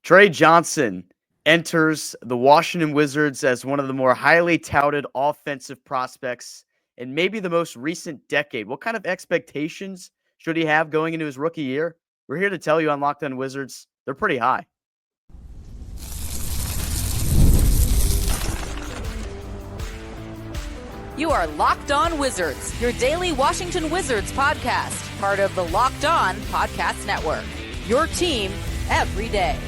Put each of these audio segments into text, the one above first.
Tre Johnson enters the Washington Wizards as one of the more highly touted offensive prospects in maybe the most recent decade. What kind of expectations should he have going into his rookie year? We're here to tell you on Locked On Wizards, they're pretty high. You are Locked On Wizards, your daily Washington Wizards podcast, part of the Locked On Podcast Network. Your team every day.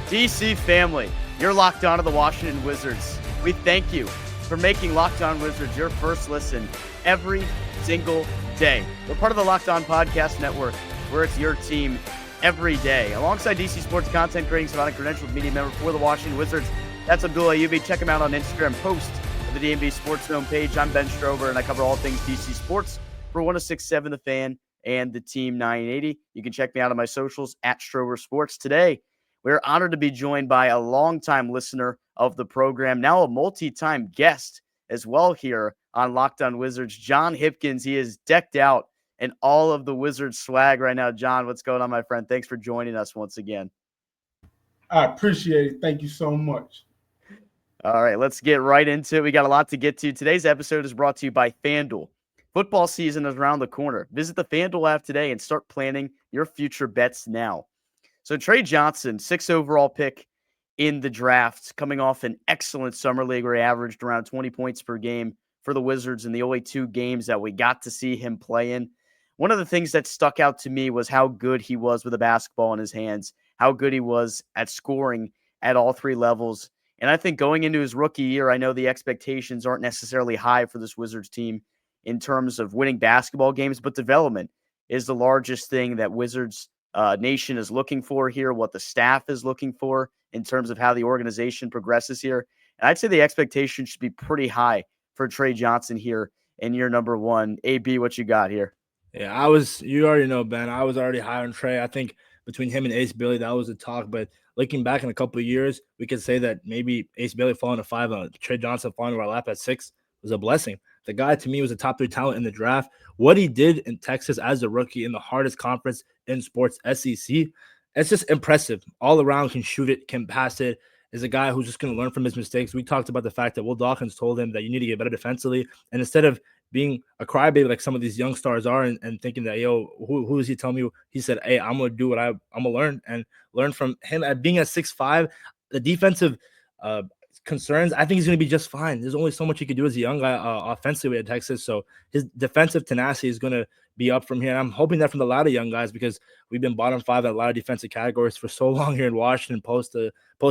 DC family, you're locked on to the Washington Wizards. We thank you for making Locked On Wizards your first listen every single day. We're part of the Locked On Podcast Network, where it's your team every day. Alongside DC Sports content creating surrounding credentialed media member for the Washington Wizards, that's Abdullah. Check him out on Instagram, post of the DMV Sports Zone page. I'm Ben Strover, and I cover all things DC Sports for 106.7 The Fan and the Team 980. You can check me out on my socials at Strover Sports. Today, we're honored to be joined by a longtime listener of the program, now a multi-time guest as well here on Locked On Wizards, John Hipkins. He is decked out in all of the Wizards swag right now. John, what's going on, my friend? Thanks for joining us once again. I appreciate it. Thank you so much. All right, let's get right into it. We got a lot to get to. Today's episode is brought to you by FanDuel. Football season is around the corner. Visit the FanDuel app today and start planning your future bets now. So Tre Johnson, 6th overall pick in the draft, coming off an excellent summer league where he averaged around 20 points per game for the Wizards in the only 2 games that we got to see him play in. One of the things that stuck out to me was how good he was with a basketball in his hands, how good he was at scoring at all 3 levels. And I think going into his rookie year, I know the expectations aren't necessarily high for this Wizards team in terms of winning basketball games, but development is the largest thing that Wizards Nation is looking for here, what the staff is looking for in terms of how the organization progresses here. And I'd say the expectation should be pretty high for Tre Johnson here in year number 1. AB, what you got here? Yeah, you already know, Ben, I was already high on Tre. I think between him and Ace Bailey, that was a talk. But looking back in a couple of years, we could say that maybe Ace Bailey falling to 5, Tre Johnson falling to our lap at 6 was a blessing. The guy, to me, was a top 3 talent in the draft. What he did in Texas as a rookie in the hardest conference in sports, SEC, it's just impressive. All around, can shoot it, can pass it, is a guy who's just going to learn from his mistakes. We talked about the fact that Will Dawkins told him that you need to get better defensively. And instead of being a crybaby like some of these young stars are and thinking that, who is he telling me? He said, hey, I'm going to do what I'm going to learn and learn from him. At being at 6'5", the defensive concerns, I think he's going to be just fine. There's only so much he could do as a young guy offensively at Texas. So his defensive tenacity is going to be up from here. And I'm hoping that from the lot of young guys, because we've been bottom 5 at a lot of defensive categories for so long here in Washington post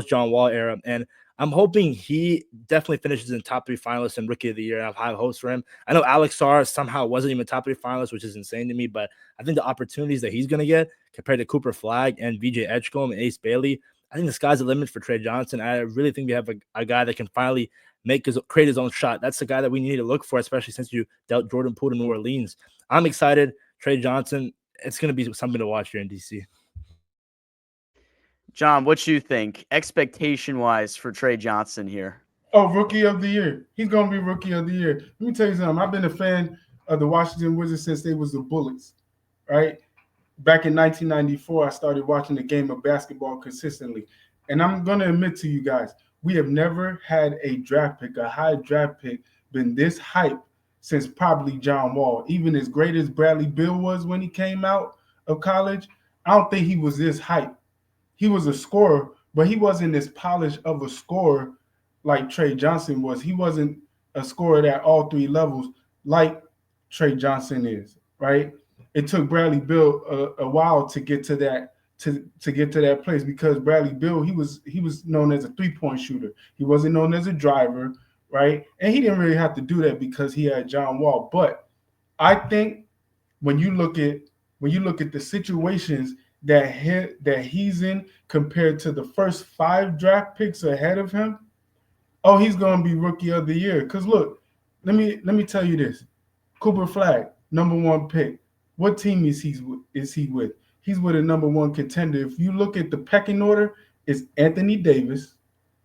John Wall era. And I'm hoping he definitely finishes in top 3 finalists and rookie of the year. I have high hopes for him. I know Alex Sarr somehow wasn't even top 3 finalist, which is insane to me, but I think the opportunities that he's going to get compared to Cooper Flagg and VJ Edgecombe and Ace Bailey, I think the sky's the limit for Tre Johnson. I really think we have a guy that can finally create his own shot. That's the guy that we need to look for, especially since you dealt Jordan Poole to New Orleans. I'm excited. Tre Johnson, it's going to be something to watch here in DC. John, what you think expectation-wise for Tre Johnson here? Oh, rookie of the year. He's going to be rookie of the year. Let me tell you something. I've been a fan of the Washington Wizards since they was the Bullets, right? Back in 1994, I started watching the game of basketball consistently. And I'm going to admit to you guys, we have never had a high draft pick, been this hype since probably John Wall. Even as great as Bradley Beal was when he came out of college, I don't think he was this hype. He was a scorer, but he wasn't as polished of a scorer like Tre Johnson was. He wasn't a scorer at all 3 levels like Tre Johnson is, right? It took Bradley Beal a while to get to that to get to that place, because Bradley Beal, he was known as a 3-point shooter. He wasn't known as a driver, right? And he didn't really have to do that because he had John Wall. But I think when you look at the situations that he's in compared to the first 5 draft picks ahead of him, oh, he's going to be rookie of the year. Because look, let me tell you this: Cooper Flagg, number 1 pick. What team is he with? He's with a number 1 contender. If you look at the pecking order, it's Anthony Davis,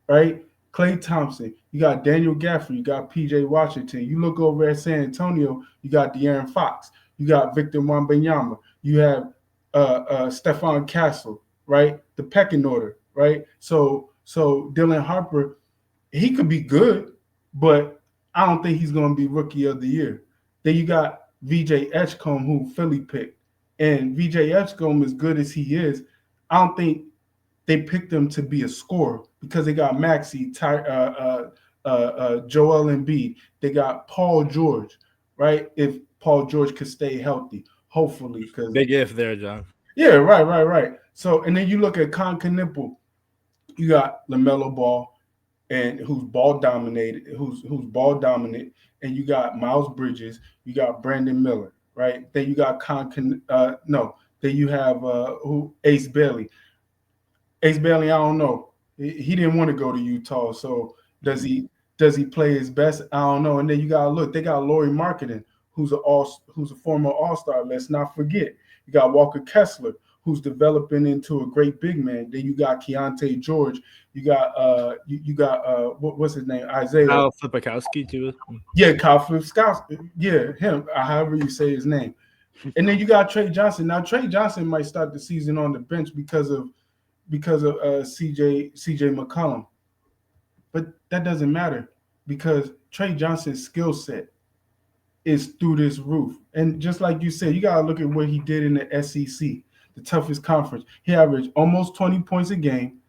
right? Klay Thompson. You got Daniel Gafford. You got P.J. Washington. You look over at San Antonio, you got De'Aaron Fox. You got Victor Wembanyama. You have Stephon Castle, right? The pecking order, right? So Dylan Harper, he could be good, but I don't think he's going to be rookie of the year. Then you got VJ Edgecombe, who Philly picked. And VJ Edgecombe, as good as he is, I don't think they picked him to be a scorer because they got Maxey, Joel Embiid. They got Paul George, right? If Paul George could stay healthy, hopefully. Big if there, John. Yeah, right. So, and then you look at Knipple, you got LaMelo Ball, and who's ball dominated, who's ball dominant, and you got Miles Bridges, you got Brandon Miller, right? Then you got then you have Ace Bailey. Ace Bailey, I don't know. He didn't want to go to Utah, so does he play his best? I don't know. And then you gotta look, they got Lauri Markkanen, who's a former All-Star. Let's not forget. You got Walker Kessler, who's developing into a great big man. Then you got Keontae George. You got what's his name? Isaiah. Kyle Flipkowski too. Yeah, Kyle Flipkowski. Yeah, him. However you say his name. And then you got Tre Johnson. Now Tre Johnson might start the season on the bench because of CJ McCollum, but that doesn't matter because Tre Johnson's skill set is through this roof. And just like you said, you got to look at what he did in the SEC, the toughest conference. He averaged almost 20 points a game,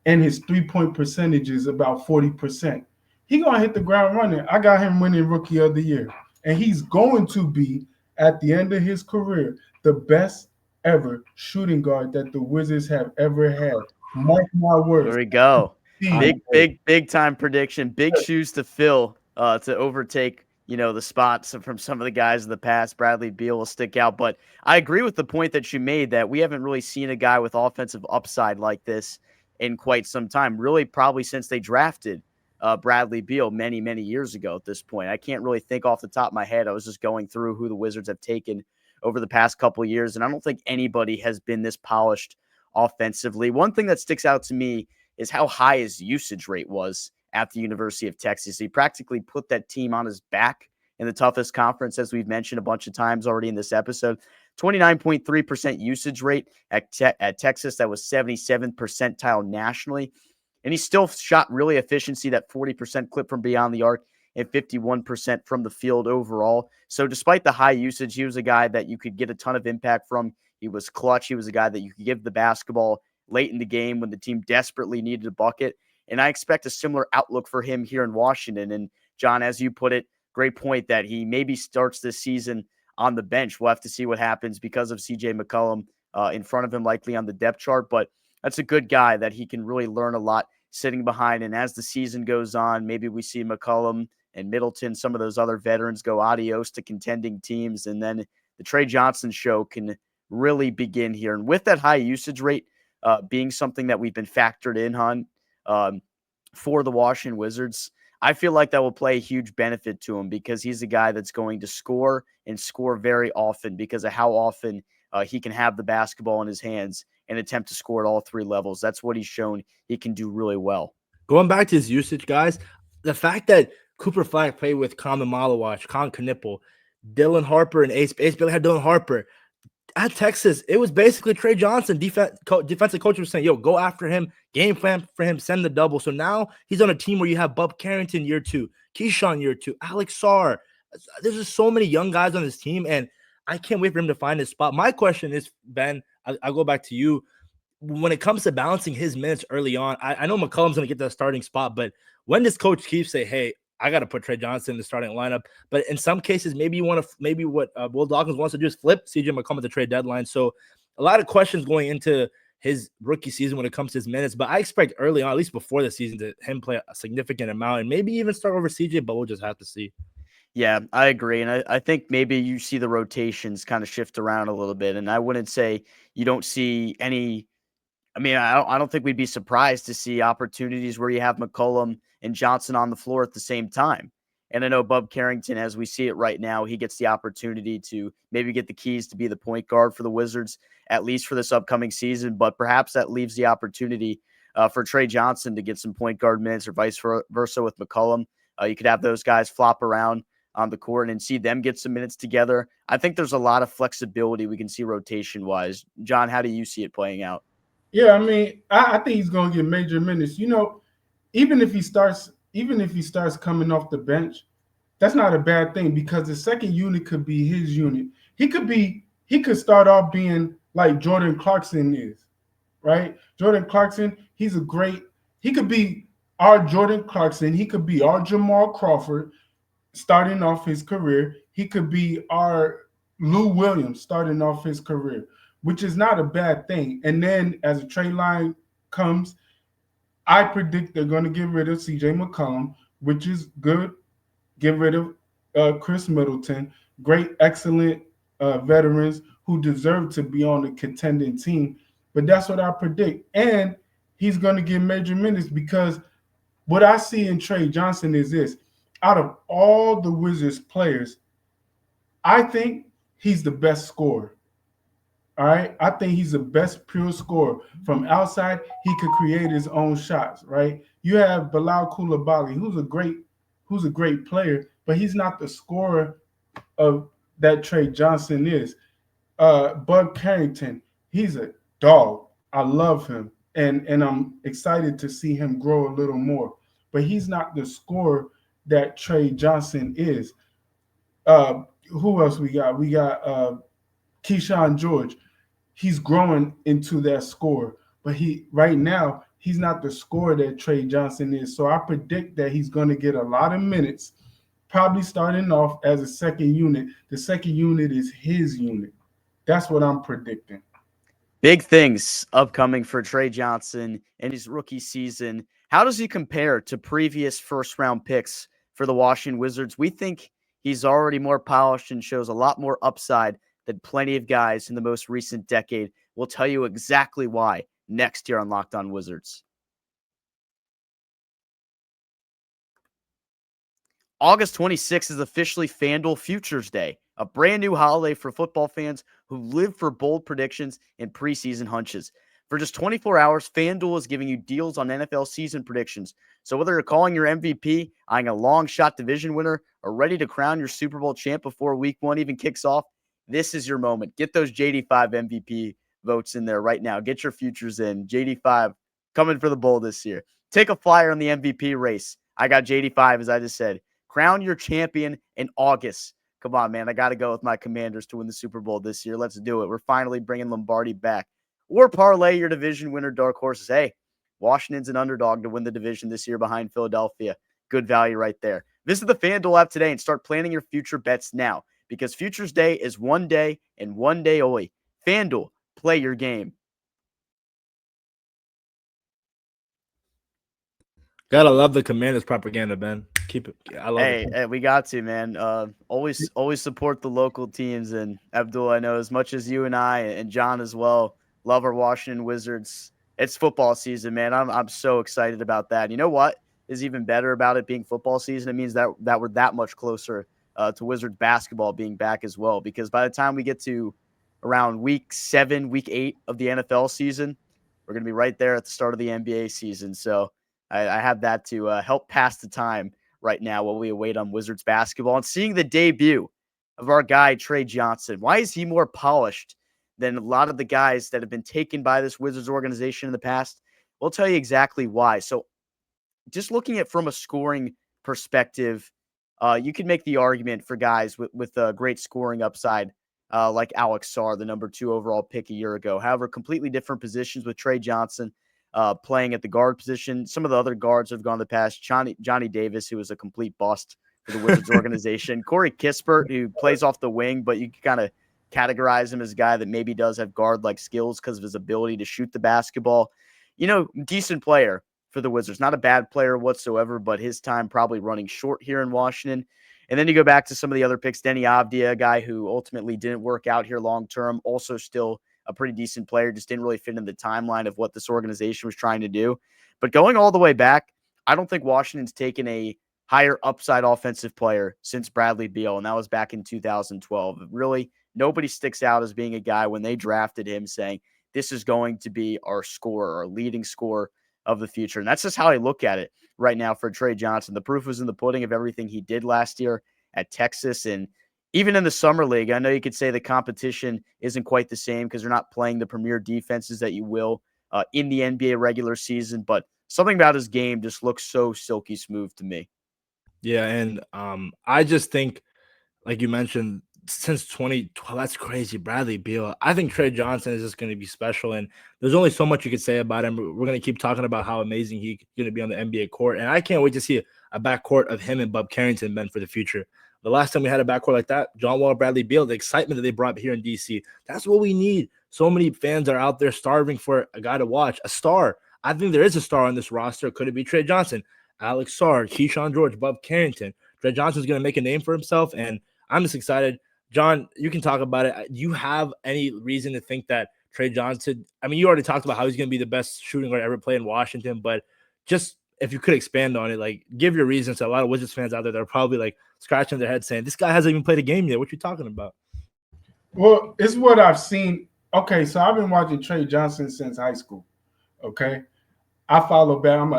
and his 3-point percentage is about 40%. He going to hit the ground running. I got him winning Rookie of the Year. And he's going to be, at the end of his career, the best ever shooting guard that the Wizards have ever had. Mark my words. There we go. Big time prediction. Big shoes to fill to overtake, the spots from some of the guys in the past. Bradley Beal will stick out. But I agree with the point that you made that we haven't really seen a guy with offensive upside like this in quite some time. Really, probably since they drafted Bradley Beal many, many years ago at this point. I can't really think off the top of my head. I was just going through who the Wizards have taken over the past couple of years, and I don't think anybody has been this polished offensively. One thing that sticks out to me is how high his usage rate was at the University of Texas. He practically put that team on his back in the toughest conference, as we've mentioned a bunch of times already in this episode. 29.3% usage rate at Texas. That was 77th percentile nationally. And he still shot really efficiency, that 40% clip from beyond the arc and 51% from the field overall. So despite the high usage, he was a guy that you could get a ton of impact from. He was clutch. He was a guy that you could give the basketball late in the game when the team desperately needed a bucket. And I expect a similar outlook for him here in Washington. And John, as you put it, great point that he maybe starts this season on the bench. We'll have to see what happens because of CJ McCollum in front of him, likely on the depth chart. But that's a good guy that he can really learn a lot sitting behind. And as the season goes on, maybe we see McCollum and Middleton, some of those other veterans, go adios to contending teams. And then the Trey Johnson show can really begin here. And with that high usage rate being something that we've been factored in on for the Washington Wizards, I feel like that will play a huge benefit to him because he's a guy that's going to score and score very often because of how often he can have the basketball in his hands and attempt to score at all three levels. That's what he's shown he can do really well. Going back to his usage, guys, the fact that Cooper Flag played with Common Malawach, Con Knipple, Dylan Harper, and Ace Bailey had Dylan Harper. At Texas, it was basically Tre Johnson. Defensive coach was saying, yo, go after him, game plan for him, send the double. So now he's on a team where you have Bub Carrington year 2, Keyshawn year 2, Alex Sarr. There's just so many young guys on this team, and I can't wait for him to find his spot. My question is, Ben, I'll go back to you. When it comes to balancing his minutes early on, I know McCollum's going to get that starting spot, but when does Coach Keefe say, hey, I got to put Tre Johnson in the starting lineup? But in some cases, maybe you want to, maybe what Will Dawkins wants to do is flip CJ McCollum at the trade deadline. So a lot of questions going into his rookie season when it comes to his minutes, but I expect early on, at least before the season, to him play a significant amount and maybe even start over CJ, but we'll just have to see. Yeah, I agree. And I think maybe you see the rotations kind of shift around a little bit. And I wouldn't say you don't see any. I mean, I don't think we'd be surprised to see opportunities where you have McCollum and Johnson on the floor at the same time. And I know Bub Carrington, as we see it right now, he gets the opportunity to maybe get the keys to be the point guard for the Wizards, at least for this upcoming season. But perhaps that leaves the opportunity for Tre Johnson to get some point guard minutes or vice versa with McCollum. You could have those guys flop around on the court and see them get some minutes together. I think there's a lot of flexibility we can see rotation-wise. John, how do you see it playing out? Yeah, I mean, I think he's going to get major minutes. Even if he starts coming off the bench, that's not a bad thing because the second unit could be his unit. He could start off being like Jordan Clarkson is, right? Jordan Clarkson, he could be our Jordan Clarkson. He could be our Jamal Crawford starting off his career. He could be our Lou Williams starting off his career, which is not a bad thing. And then as a trade line comes, I predict they're going to get rid of CJ McCollum, which is good. Get rid of Chris Middleton, great, excellent veterans who deserve to be on the contending team. But that's what I predict. And he's going to get major minutes because what I see in Tre Johnson is this. Out of all the Wizards players, I think he's the best scorer. All right. I think he's the best pure scorer. From outside, he could create his own shots, right? You have Bilal Coulibaly, who's a great player, but he's not the scorer of that Tre Johnson is. Bud Carrington, he's a dog. I love him. And I'm excited to see him grow a little more. But he's not the scorer that Tre Johnson is. Who else we got? We got Keyshawn George. He's growing into that scorer. But right now, he's not the scorer that Tre Johnson is. So I predict that he's going to get a lot of minutes, probably starting off as a second unit. The second unit is his unit. That's what I'm predicting. Big things upcoming for Tre Johnson in his rookie season. How does he compare to previous first-round picks for the Washington Wizards? We think he's already more polished and shows a lot more upside than plenty of guys in the most recent decade. We'll tell you exactly why next year on Locked On Wizards. August 26th is officially FanDuel Futures Day, a brand new holiday for football fans who live for bold predictions and preseason hunches. For just 24 hours, FanDuel is giving you deals on NFL season predictions. So whether you're calling your MVP, eyeing a long shot division winner, or ready to crown your Super Bowl champ before week one even kicks off, this is your moment. Get those JD5 MVP votes in there right now. Get your futures in. JD5 coming for the bowl this year. Take a flyer on the MVP race. I got JD5, as I just said. Crown your champion in August. Come on, man. I got to go with my Commanders to win the Super Bowl this year. Let's do it. We're finally bringing Lombardi back. Or parlay your division winner dark horses. Hey, Washington's an underdog to win the division this year behind Philadelphia. Good value right there. Visit the FanDuel app today and start planning your future bets now because Futures Day is one day and one day only. FanDuel, play your game. Gotta love the Commanders propaganda, Ben. Keep it. I love it. Hey, we got to, man. Always support the local teams. And Abdullah, I know as much as you and I and John as well love our Washington Wizards. It's football season, man. I'm so excited about that. You know what is even better about it being football season? It means that we're that much closer to Wizards basketball being back as well. Because by the time we get to around week 7, week 8 of the NFL season, we're going to be right there at the start of the NBA season. So I have that to help pass the time right now while we await on Wizards basketball and seeing the debut of our guy, Tre Johnson. Why is he more polished than a lot of the guys that have been taken by this Wizards organization in the past? We'll tell you exactly why. So just looking at from a scoring perspective, you can make the argument for guys with a great scoring upside like Alex Sarr, the number 2 overall pick a year ago. However, completely different positions with Tre Johnson playing at the guard position. Some of the other guards have gone the past. Johnny Davis, who was a complete bust for the Wizards organization. Corey Kispert, who plays off the wing, but you can kind of categorize him as a guy that maybe does have guard-like skills because of his ability to shoot the basketball. You know, decent player for the Wizards. Not a bad player whatsoever, but his time probably running short here in Washington. And then you go back to some of the other picks. Denny Avdia, a guy who ultimately didn't work out here long-term, also still a pretty decent player, just didn't really fit in the timeline of what this organization was trying to do. But going all the way back, I don't think Washington's taken a higher upside offensive player since Bradley Beal, and that was back in 2012. Really, nobody sticks out as being a guy when they drafted him saying, this is going to be our scorer, our leading scorer of the future. And that's just how I look at it right now for Tre Johnson. The proof was in the pudding of everything he did last year at Texas. And even in the summer league, I know you could say the competition isn't quite the same because they're not playing the premier defenses that you will in the NBA regular season, but something about his game just looks so silky smooth to me. Yeah, and I just think, like you mentioned, since 2012, that's crazy. Bradley Beal. I think Tre Johnson is just going to be special, and there's only so much you could say about him. We're going to keep talking about how amazing he's going to be on the NBA court, and I can't wait to see a backcourt of him and Bub Carrington, men, for the future. The last time we had a backcourt like that, John Wall, Bradley Beal, the excitement that they brought here in DC, that's what we need. So many fans are out there starving for a guy to watch, a star. I think there is a star on this roster. Could it be Tre Johnson, Alex Sarr, Keyshawn George, Bub Carrington? Tre Johnson's going to make a name for himself, and I'm just excited. John, you can talk about it. Do you have any reason to think that Tre Johnson, I mean, you already talked about how he's going to be the best shooting guard ever played in Washington, but just if you could expand on it, like give your reasons to a lot of Wizards fans out there that are probably like scratching their head saying, this guy hasn't even played a game yet. What you talking about? Well, it's what I've seen. Okay, so I've been watching Tre Johnson since high school. Okay. I follow back. I'm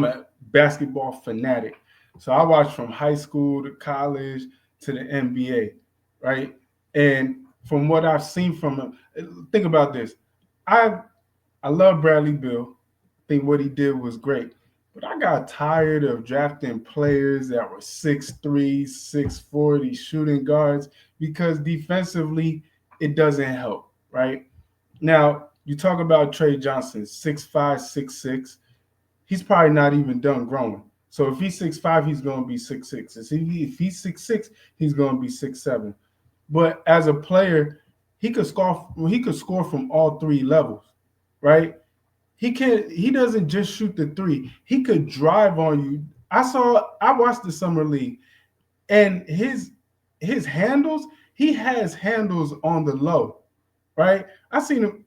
a basketball fanatic. So I watched from high school to college to the NBA, right? And from what I've seen from him, think about this. I love Bradley Beal. I think what he did was great. But I got tired of drafting players that were 6'3", 6'4", these shooting guards, because defensively it doesn't help, right? Now, you talk about Tre Johnson, 6'5", 6'6". He's probably not even done growing. So if he's 6'5", he's going to be 6'6". If he's 6'6", he's going to be 6'7". But as a player, he could score from all three levels, right? He doesn't just shoot the three. He could drive on you. I watched the summer league, and his handles, he has handles on the low, right? I seen him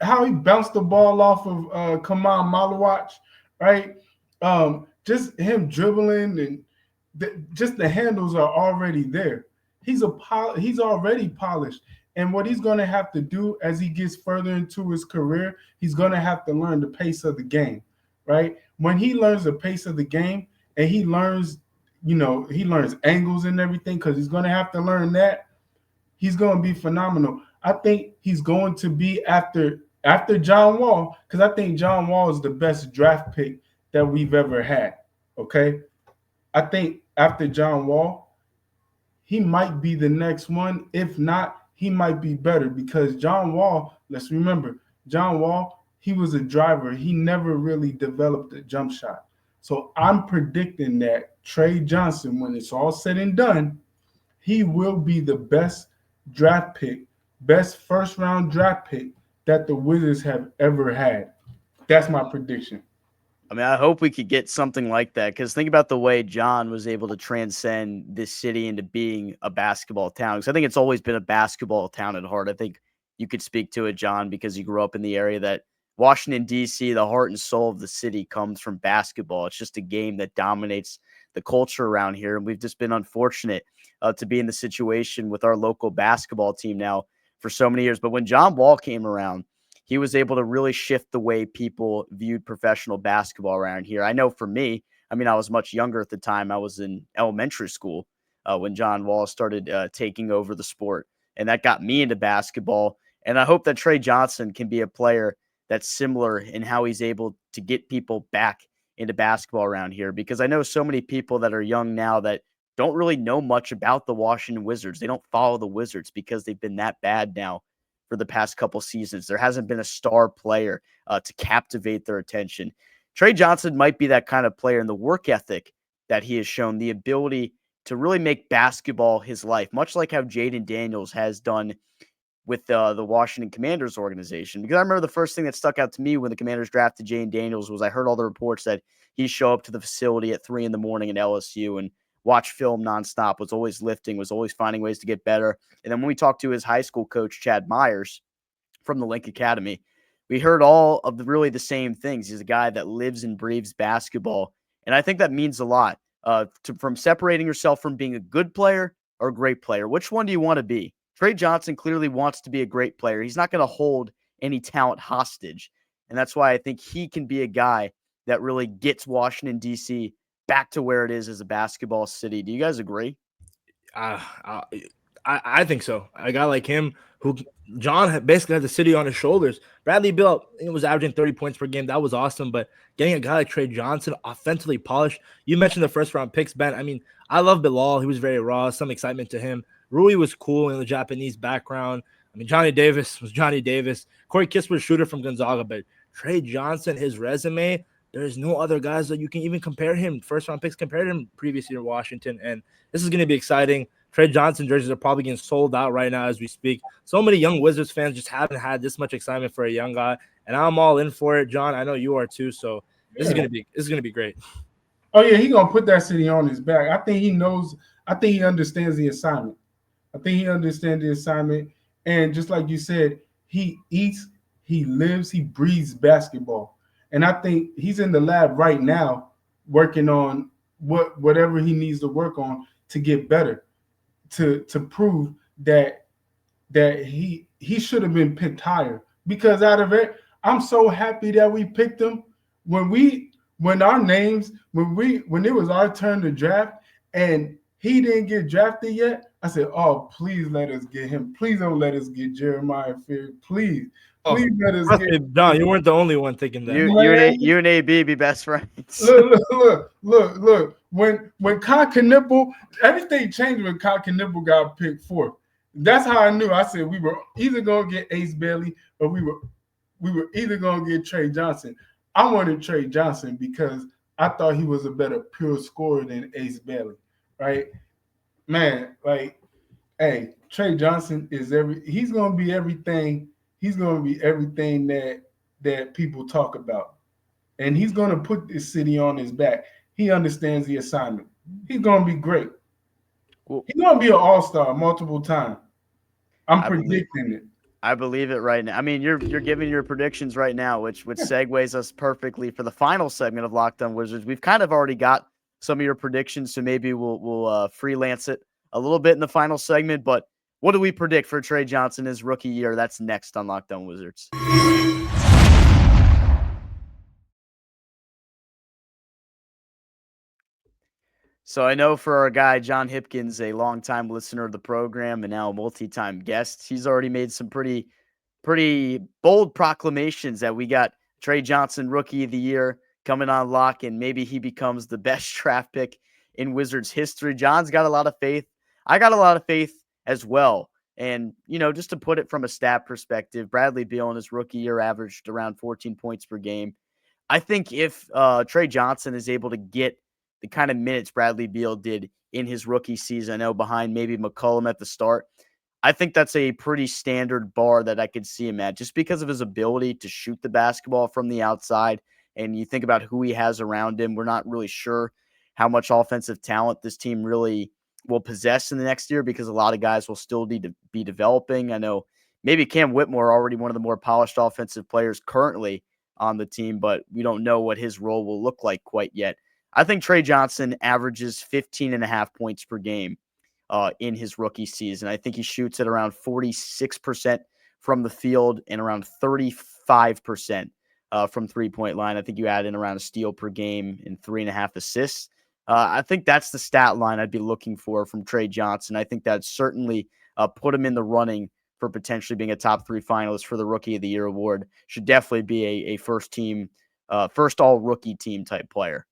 how he bounced the ball off of Kamal Malawach, right? Just him dribbling, and just the handles are already there. He's already polished. And what he's going to have to do as he gets further into his career, he's going to have to learn the pace of the game, right? When he learns the pace of the game and he learns angles and everything, because he's going to have to learn that, he's going to be phenomenal. I think he's going to be after John Wall, because I think John Wall is the best draft pick that we've ever had, okay? I think after John Wall, he might be the next one. If not, he might be better, because John Wall, let's remember, John Wall, he was a driver. He never really developed a jump shot. So I'm predicting that Tre Johnson, when it's all said and done, he will be the best draft pick, best first-round draft pick that the Wizards have ever had. That's my prediction. I mean, I hope we could get something like that, because think about the way John was able to transcend this city into being a basketball town. Because I think it's always been a basketball town at heart. I think you could speak to it, John, because you grew up in the area that Washington, D.C., the heart and soul of the city comes from basketball. It's just a game that dominates the culture around here. And we've just been unfortunate to be in the situation with our local basketball team now for so many years. But when John Wall came around, he was able to really shift the way people viewed professional basketball around here. I know for me, I mean, I was much younger at the time. I was in elementary school when John Wall started taking over the sport, and that got me into basketball. And I hope that Tre Johnson can be a player that's similar in how he's able to get people back into basketball around here, because I know so many people that are young now that don't really know much about the Washington Wizards. They don't follow the Wizards because they've been that bad now for the past couple seasons. There hasn't been a star player to captivate their attention. Tre Johnson might be that kind of player, in the work ethic that he has shown, the ability to really make basketball his life, much like how Jaden Daniels has done with the Washington Commanders organization. Because I remember the first thing that stuck out to me when the Commanders drafted Jaden Daniels was I heard all the reports that he'd show up to the facility at 3 a.m. at LSU and watch film nonstop, was always lifting, was always finding ways to get better. And then when we talked to his high school coach, Chad Myers, from the Link Academy, we heard all of really the same things. He's a guy that lives and breathes basketball. And I think that means a lot from separating yourself from being a good player or a great player. Which one do you want to be? Tre Johnson clearly wants to be a great player. He's not going to hold any talent hostage. And that's why I think he can be a guy that really gets Washington, D.C. back to where it is as a basketball city. Do you guys agree? I think so. A guy like him, who John basically had the city on his shoulders. Bradley Beal was averaging 30 points per game. That was awesome. But getting a guy like Tre Johnson, offensively polished. You mentioned the first round picks, Ben. I mean, I love Bilal. He was very raw. Some excitement to him. Rui was cool in the Japanese background. I mean, Johnny Davis was Johnny Davis. Corey Kiss was a shooter from Gonzaga. But Tre Johnson, his resume, there's no other guys that you can even compare him. First round picks compared him previous year in Washington. And this is going to be exciting. Tre Johnson jerseys are probably getting sold out right now as we speak. So many young Wizards fans just haven't had this much excitement for a young guy, and I'm all in for it, John. I know you are too. So this is gonna be great. Oh yeah, he's gonna put that city on his back. I think he knows. I think he understands the assignment. And just like you said, he eats, he lives, he breathes basketball. And I think he's in the lab right now working on whatever he needs to work on to get better. To prove that he should have been picked higher, because out of it, I'm so happy that we picked him when it was our turn to draft and he didn't get drafted yet. I said, "Oh, please let us get him. Please don't let us get Jeremiah Fear. Please let us get John. You weren't the only one thinking that. You and AB be best friends. Look. When Kai Knippel, everything changed when Kai Knippel got picked fourth. That's how I knew. I said we were either gonna get Ace Bailey or we were either gonna get Tre Johnson. I wanted Tre Johnson because I thought he was a better pure scorer than Ace Bailey, right? Man, like, hey, Tre Johnson he's gonna be everything. He's gonna be everything that people talk about, and he's gonna put this city on his back. He understands the assignment. He's going to be great. He's going to be an all-star multiple times. I'm predicting it. I believe it right now. I mean, you're giving your predictions right now, which segues us perfectly for the final segment of Locked On Wizards. We've kind of already got some of your predictions, so maybe we'll freelance it a little bit in the final segment. But what do we predict for Tre Johnson his rookie year? That's next on Locked On Wizards. So I know for our guy, John Hipkins, a longtime listener of the program and now a multi-time guest, he's already made some pretty bold proclamations that we got Tre Johnson Rookie of the Year coming on lock, and maybe he becomes the best draft pick in Wizards history. John's got a lot of faith. I got a lot of faith as well. And, just to put it from a stat perspective, Bradley Beal in his rookie year averaged around 14 points per game. I think if Tre Johnson is able to get the kind of minutes Bradley Beal did in his rookie season, I know behind maybe McCollum at the start, I think that's a pretty standard bar that I could see him at just because of his ability to shoot the basketball from the outside. And you think about who he has around him, we're not really sure how much offensive talent this team really will possess in the next year because a lot of guys will still need to be developing. I know maybe Cam Whitmore, already one of the more polished offensive players currently on the team, but we don't know what his role will look like quite yet. I think Tre Johnson averages 15.5 points per game in his rookie season. I think he shoots at around 46% from the field and around 35% from three-point line. I think you add in around a steal per game and 3.5 assists. I think that's the stat line I'd be looking for from Tre Johnson. I think that certainly put him in the running for potentially being a top 3 finalist for the Rookie of the Year award. Should definitely be a first all-rookie team type player.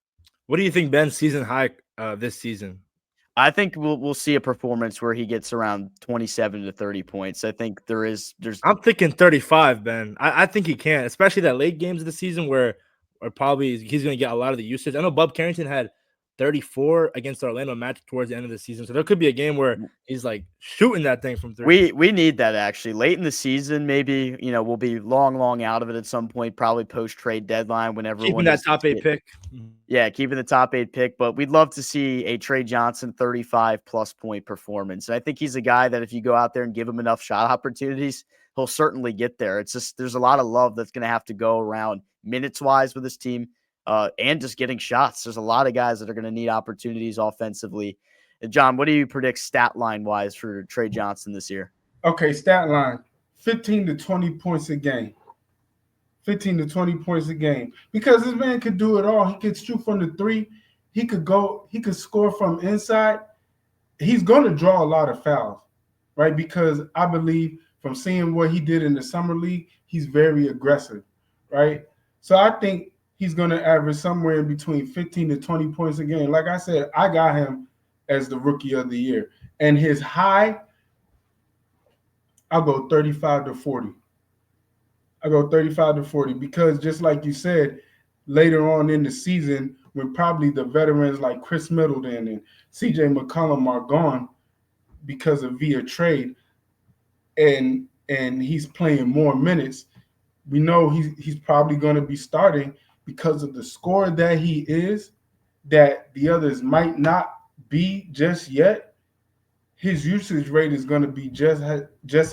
What do you think Ben's season high this season? I think we'll see a performance where he gets around 27 to 30 points. I think there's. I'm thinking 35, Ben. I think he can, especially that late games of the season where probably he's going to get a lot of the usage. I know Bub Carrington had 34 against the Orlando Magic towards the end of the season, so there could be a game where he's like shooting that thing from 3. We need that actually late in the season. Maybe we'll be long out of it at some point, probably post trade deadline when everyone keeping that top 8 pick. Yeah, keeping the top 8 pick, but we'd love to see a Tre Johnson 35+ point performance. And I think he's a guy that if you go out there and give him enough shot opportunities, he'll certainly get there. It's just there's a lot of love that's going to have to go around minutes wise with this team. And just getting shots. There's a lot of guys that are going to need opportunities offensively. John, what do you predict stat line wise for Tre Johnson this year? Okay, stat line, 15 to 20 points a game. 15 to 20 points a game. Because this man could do it all. He could shoot from the 3. he could score from inside. He's going to draw a lot of fouls, right? Because I believe from seeing what he did in the summer league, he's very aggressive, right? So I think he's going to average somewhere in between 15 to 20 points a game. Like I said, I got him as the rookie of the year. And his high, I'll go 35 to 40. I go 35 to 40 because just like you said, later on in the season, when probably the veterans like Chris Middleton and CJ McCollum are gone because of via trade, and he's playing more minutes, we know he's probably going to be starting because of the scorer that he is, that the others might not be just yet. His usage rate is going to be just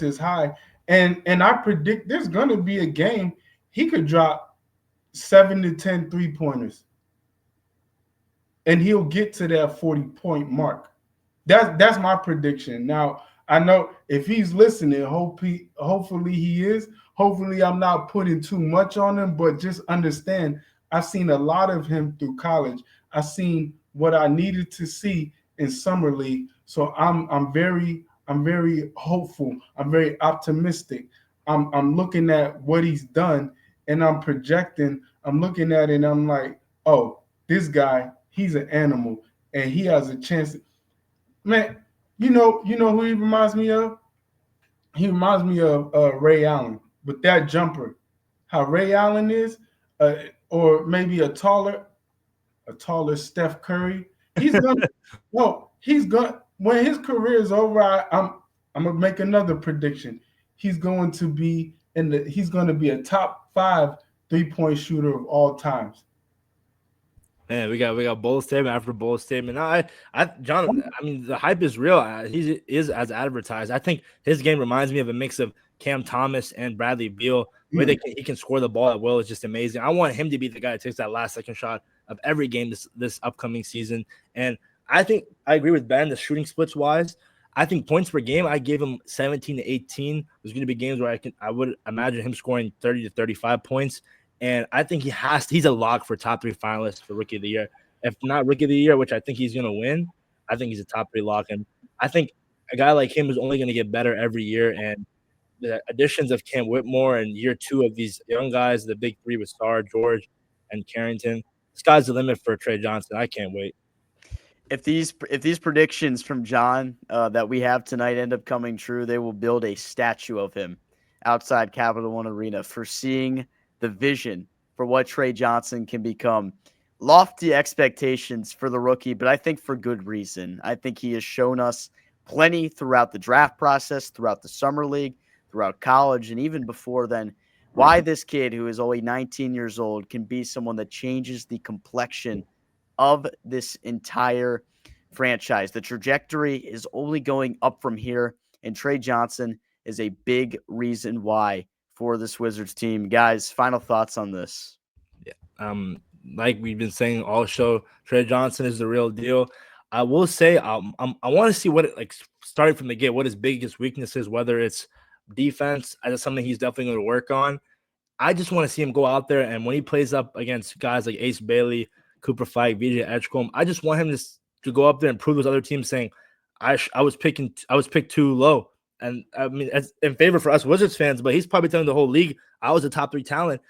as high. And I predict there's going to be a game he could drop 7 to 10 3-pointers. And he'll get to that 40-point mark. That's my prediction. Now, I know if he's listening, hopefully he is. Hopefully I'm not putting too much on him, but just understand I've seen a lot of him through college. I've seen what I needed to see in summer league. So I'm very hopeful. I'm very optimistic. I'm looking at what he's done and I'm projecting. I'm looking at it and I'm like, oh, this guy, he's an animal and he has a chance. Man, you know who he reminds me of? He reminds me of Ray Allen with that jumper. How Ray Allen is, or maybe a taller Steph Curry. He's gonna when his career is over. I'm gonna make another prediction. He's going to be a top 5 3-point shooter of all times. Man, we got bold statement after bold statement. John, I mean, the hype is real. He is as advertised. I think his game reminds me of a mix of Cam Thomas and Bradley Beal. The way he can score the ball at will is just amazing. I want him to be the guy that takes that last second shot of every game this upcoming season. And I think I agree with Ben, the shooting splits wise. I think points per game, I gave him 17 to 18. There's going to be games where I would imagine him scoring 30 to 35 points. And I think he's a lock for top 3 finalists for Rookie of the Year. If not Rookie of the Year, which I think he's going to win, I think he's a top 3 lock. And I think a guy like him is only going to get better every year. And the additions of Cam Whitmore and year 2 of these young guys, the big 3 with Starr, George, and Carrington, sky's the limit for Tre Johnson. I can't wait. If these predictions from John that we have tonight end up coming true, they will build a statue of him outside Capital One Arena for seeing the vision for what Trey Johnson can become. Lofty expectations for the rookie, but I think for good reason. I think he has shown us plenty throughout the draft process, throughout the summer league, throughout college, and even before then, why this kid who is only 19 years old can be someone that changes the complexion of this entire franchise. The trajectory is only going up from here, and Trey Johnson is a big reason why for this Wizards team. Guys, final thoughts on this? Yeah. Like we've been saying all show, Tre Johnson is the real deal. I will say I want to see what starting from the gate, what his biggest weakness is, whether it's defense. That's something he's definitely going to work on. I just want to see him go out there, and when he plays up against guys like Ace Bailey, Cooper Fike, VJ Edgecombe, I just want him to go up there and prove those other teams saying, I was picked too low. And I mean, it's in favor for us Wizards fans, but he's probably telling the whole league, I was a top 3 talent.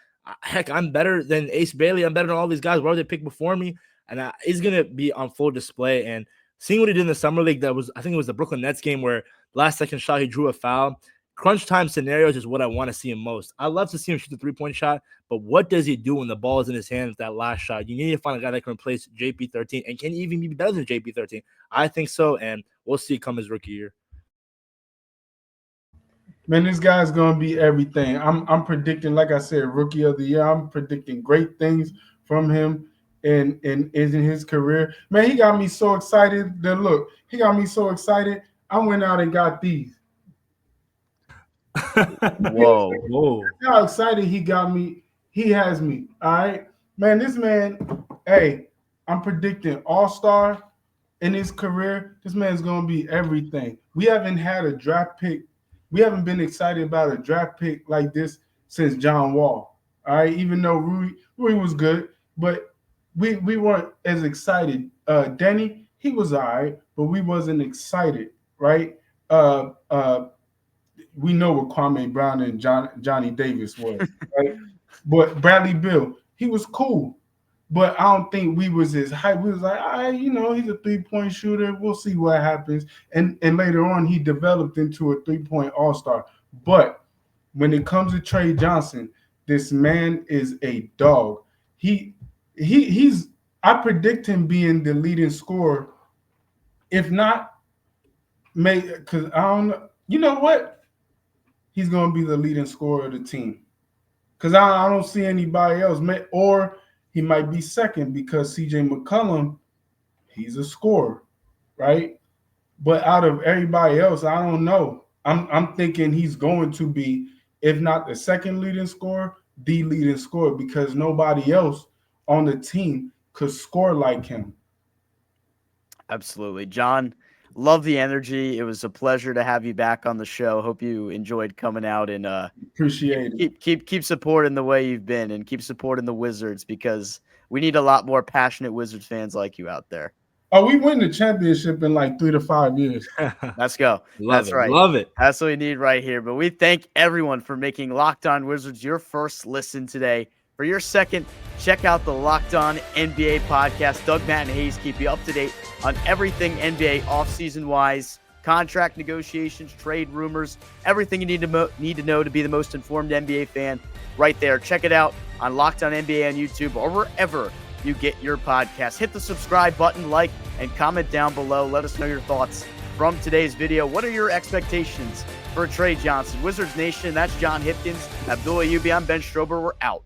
Heck, I'm better than Ace Bailey. I'm better than all these guys. Why were they picked before me? And he's going to be on full display. And seeing what he did in the summer league, I think it was the Brooklyn Nets game where last second shot, he drew a foul. Crunch time scenarios is what I want to see him most. I love to see him shoot the 3-point shot, but what does he do when the ball is in his hand with that last shot? You need to find a guy that can replace JP13, and can he even be better than JP13? I think so, and we'll see come his rookie year. Man, this guy's gonna be everything. I'm predicting, like I said, rookie of the year. I'm predicting great things from him in his career. Man, he got me so excited. He got me so excited. I went out and got these. Whoa. That's how excited he got me. He has me. All right. Man, this man, hey, I'm predicting all-star in his career. This man's gonna be everything. We haven't had a draft pick. We haven't been excited about a draft pick like this since John Wall. All right, even though Rui was good, but we weren't as excited. Danny, he was all right, but we wasn't excited, right? We know what Kwame Brown and Johnny Davis was, right? But Bradley Beal, he was cool. But I don't think we was as hype. We was like, he's a 3-point shooter. We'll see what happens. And later on, he developed into a 3-point all-star. But when it comes to Tre Johnson, this man is a dog. He's I predict him being the leading scorer. If not, because I don't know. You know what? He's going to be the leading scorer of the team. Because I don't see anybody else. Or he might be second because CJ McCollum, he's a scorer, right? But out of everybody else, I don't know. I'm thinking he's going to be, if not the second leading scorer, the leading scorer, because nobody else on the team could score like him. Absolutely. John, love the energy. It was a pleasure to have you back on the show. Hope you enjoyed coming out and appreciate it. Keep supporting the way you've been and keep supporting the Wizards, because we need a lot more passionate Wizards fans like you out there. Oh, we win the championship in like 3 to 5 years. Let's go. That's right. Love it. That's what we need right here. But we thank everyone for making Locked On Wizards your first listen today. For your second, check out the Locked On NBA podcast. Doug, Matt, and Hayes keep you up to date on everything NBA offseason wise, contract negotiations, trade rumors, everything you need to know to be the most informed NBA fan right there. Check it out on Locked On NBA on YouTube or wherever you get your podcast. Hit the subscribe button, like, and comment down below. Let us know your thoughts from today's video. What are your expectations for Tre Johnson? Wizards Nation, that's John Hipkins. Abdullah, I'm Ben Strober. We're out.